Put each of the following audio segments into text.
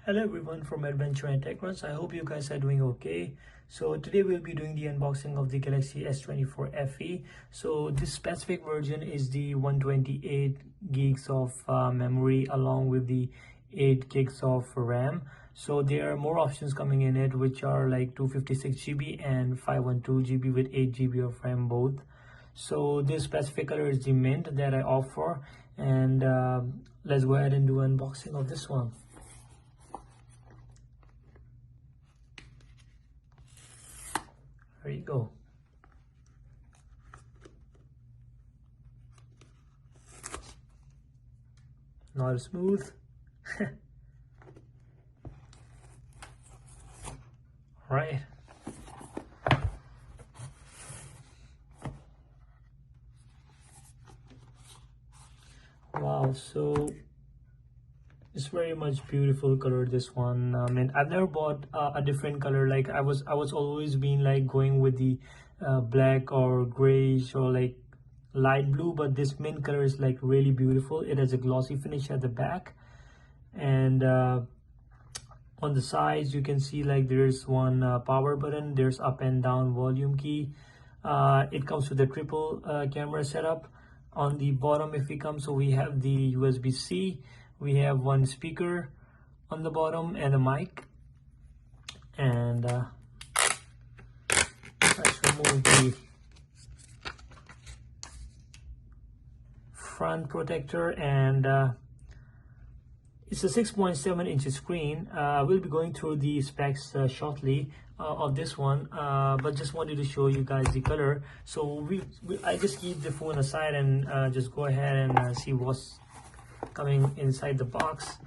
Hello everyone from Adventure and Tech Runs. I hope you guys are doing okay. So today we'll be doing the unboxing of the Galaxy S24 FE. So this specific version is the 128 gigs of memory along with the 8 gigs of RAM. So there are more options coming in it, which are like 256 GB and 512 GB with 8 GB of RAM both. So this specific color is the mint that I opt for, and let's go ahead and do an unboxing of this one. There you go. Not as smooth. Right. Wow, so it's very much beautiful color, this one. And I've never bought a different color. Like I was always been like going with the black or grayish or like light blue, but this mint color is like really beautiful. It has a glossy finish at the back, and on the sides you can see like there's one power button, there's up and down volume key. It comes with a triple camera setup. On the bottom, if we come, so we have the USB-C, we have one speaker on the bottom and a mic, and let's remove the front protector, and it's a 6.7 inch screen. We'll be going through the specs shortly of this one, but just wanted to show you guys the color. So I just keep the phone aside and just go ahead and see what's coming inside the box.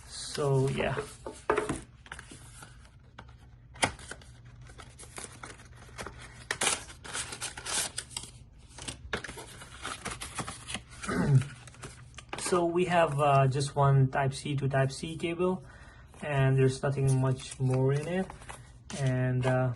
So yeah. So we have just one Type-C to Type-C cable, and there's nothing much more in it. And I'm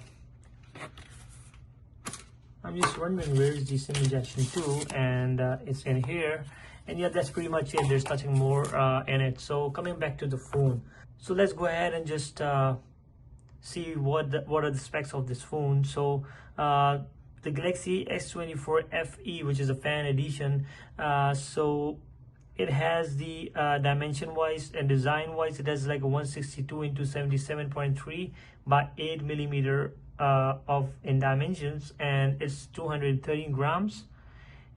just wondering where is the SIM injection to, and it's in here. And yeah, that's pretty much it. There's nothing more in it. So coming back to the phone, so let's go ahead and just see what are the specs of this phone. So the Galaxy S24 FE, which is a fan edition, so it has the dimension wise and design wise, it has like a 162 into 77.3 by 8 millimeter in dimensions, and it's 213 grams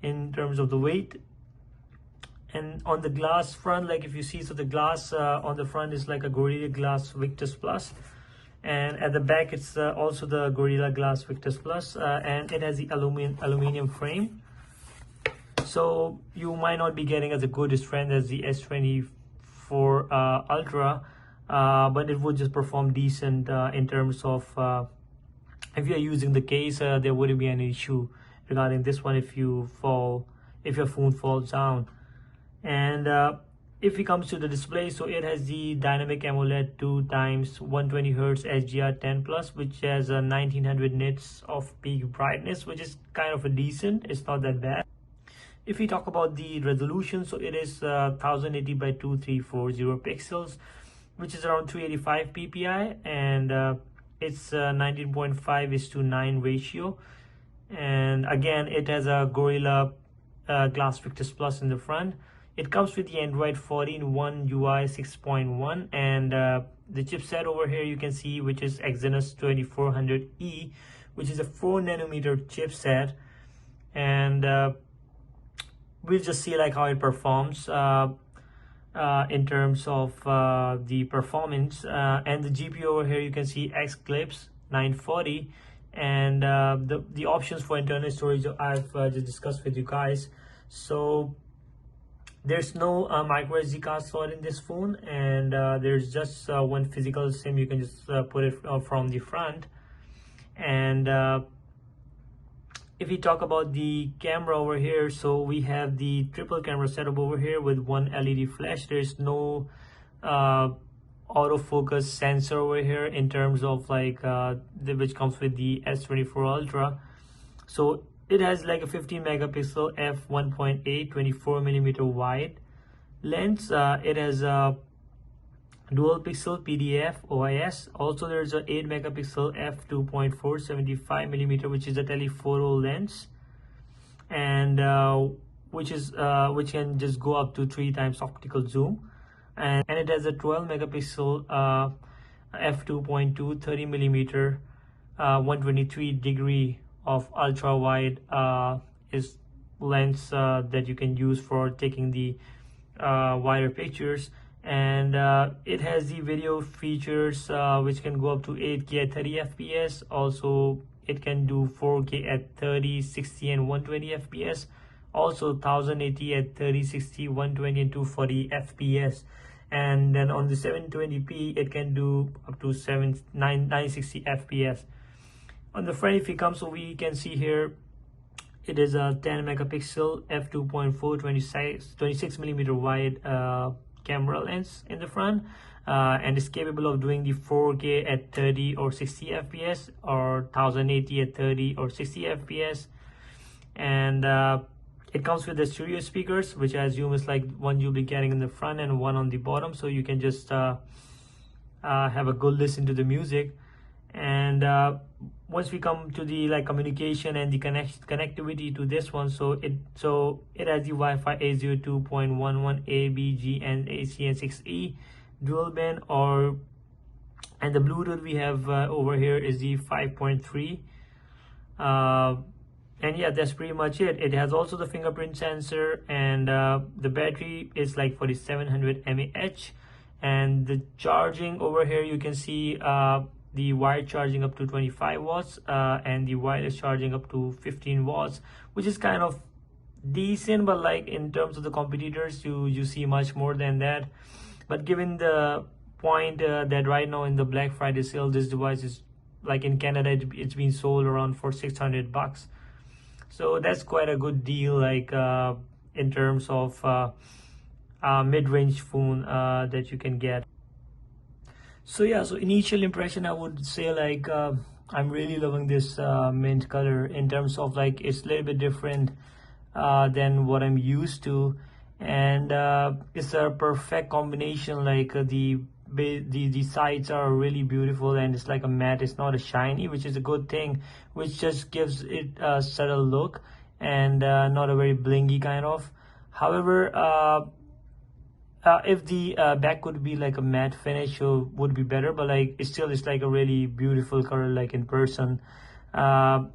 in terms of the weight. And on the glass front, like if you see, so the glass on the front is like a Gorilla Glass Victus Plus, and at the back it's also the Gorilla Glass Victus Plus, and it has the aluminum frame. So you might not be getting as a good strength as the S24 Ultra, but it would just perform decent in terms of if you're using the case, there wouldn't be any issue regarding this one if your phone falls down. And if it comes to the display, so it has the dynamic AMOLED 2x 120 Hz HDR10 Plus, which has a 1900 nits of peak brightness, which is kind of a decent. It's not that bad. If we talk about the resolution, so it is 1080 by 2340 pixels, which is around 385 ppi, and it's 19.5:9 ratio. And again, it has a Gorilla Glass Victus Plus in the front. It comes with the Android 14 One UI 6.1, and the chipset over here you can see, which is Exynos 2400E, which is a 4 nanometer chipset. And we'll just see like how it performs in terms of the performance, and the GPU over here you can see X-Clips 940, and the options for internal storage I've just discussed with you guys. So there's no micro SD card slot in this phone, and there's just one physical SIM. You can just put it from the front. And if we talk about the camera over here, so we have the triple camera setup over here with one LED flash. There's no autofocus sensor over here in terms of like which comes with the S24 Ultra. So it has like a 15 megapixel f1.8 24 millimeter wide lens. It has a dual pixel PDF OIS. Also there's a 8 megapixel f2.4 75mm, which is a telephoto lens, and which can just go up to 3 times optical zoom, and it has a 12 megapixel f2.2 30mm 123 degree of ultra wide is lens that you can use for taking the wider pictures. And it has the video features which can go up to 8K at 30 fps. Also it can do 4K at 30, 60 and 120 fps. Also 1080 at 30, 60, 120 and 240 fps. And then on the 720p it can do up to 960 fps. On the front, if you come, so we can see here it is a 10 megapixel f2.4 26mm wide camera lens in the front, and is capable of doing the 4K at 30 or 60 fps, or 1080 at 30 or 60 fps. And it comes with the stereo speakers, which I assume is like one you'll be getting in the front and one on the bottom, so you can just have a good listen to the music. And once we come to the communication and the connectivity to this one, so it has the Wi-Fi 802.11 A, B, G and AC and 6E dual band, and the Bluetooth we have over here is the 5.3. And yeah, that's pretty much it. It has also the fingerprint sensor, and the battery is like 4700 mAh, and the charging over here you can see the wired charging up to 25 watts and the wireless charging up to 15 watts, which is kind of decent, but like in terms of the competitors you see much more than that. But given the point that right now in the Black Friday sale, this device is like in Canada it's been sold around for $600, so that's quite a good deal, like in terms of mid-range phone that you can get. So yeah, so initial impression I would say like I'm really loving this mint color, in terms of like it's a little bit different than what I'm used to, and it's a perfect combination. Like the sides are really beautiful, and it's like a matte, it's not a shiny, which is a good thing, which just gives it a subtle look and not a very blingy kind of. However, if the back could be like a matte finish, so would be better, but like it's like a really beautiful color like in person. And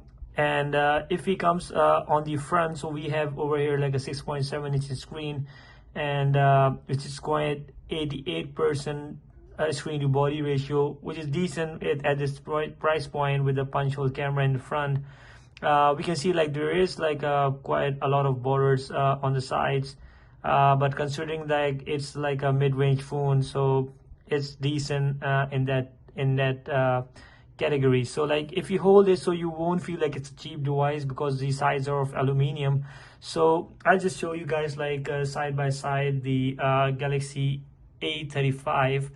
if it comes on the front, so we have over here like a 6.7 inch screen, and which is quite 88% screen to body ratio, which is decent at this price point with the punch hole camera in the front. We can see like there is like quite a lot of borders on the sides. But considering that it's like a mid-range phone, so it's decent in that category. So like if you hold it, so you won't feel like it's a cheap device because the sides are of aluminum. So I'll just show you guys like side by side the Galaxy A35.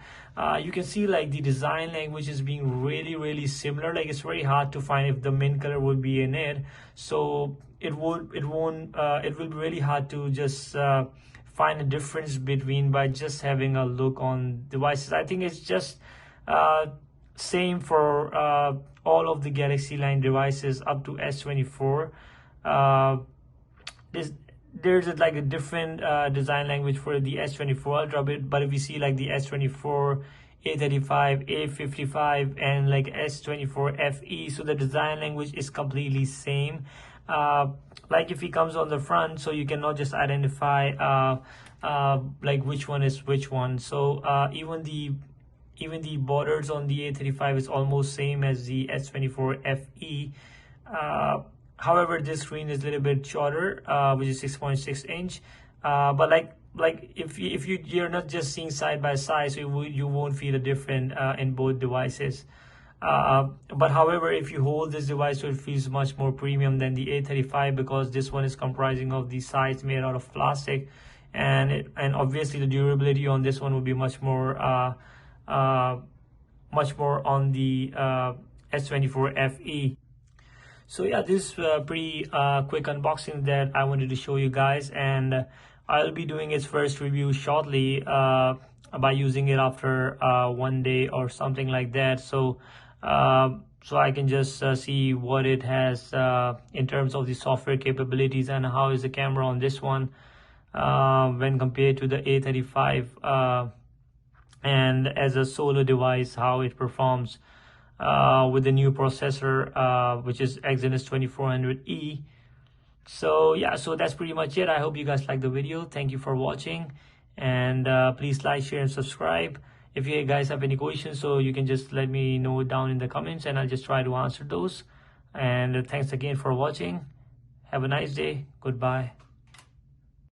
You can see like the design language is being really similar. Like it's very hard to find if the mint color would be in it, so it will be really hard to just find a difference between by just having a look on devices. I think it's just same for all of the Galaxy line devices up to S24. There's like a different design language for the S24 Ultra, but if you see like the S24, A35, A55 and like S24 FE, so the design language is completely same. Like if it comes on the front, so you cannot just identify like which one is which one. So even the borders on the A35 is almost same as the S24 FE. However, this screen is a little bit shorter, which is 6.6 inch. But like if you're not just seeing side by side, so you won't feel a difference in both devices. But however, if you hold this device, so it feels much more premium than the A35, because this one is comprising of the sides made out of plastic, and obviously the durability on this one will be much more on the S24 FE. So yeah, this is pretty quick unboxing that I wanted to show you guys, and I'll be doing its first review shortly. by using it after 1 day or something like that. So so I can just see what it has in terms of the software capabilities, and how is the camera on this one when compared to the A35, and as a solo device, how it performs with the new processor, which is Exynos 2400E. So yeah, so that's pretty much it. I hope you guys liked the video. Thank you for watching, and please like, share, and subscribe. If you guys have any questions, so you can just let me know down in the comments, and I'll just try to answer those. And thanks again for watching. Have a nice day. Goodbye.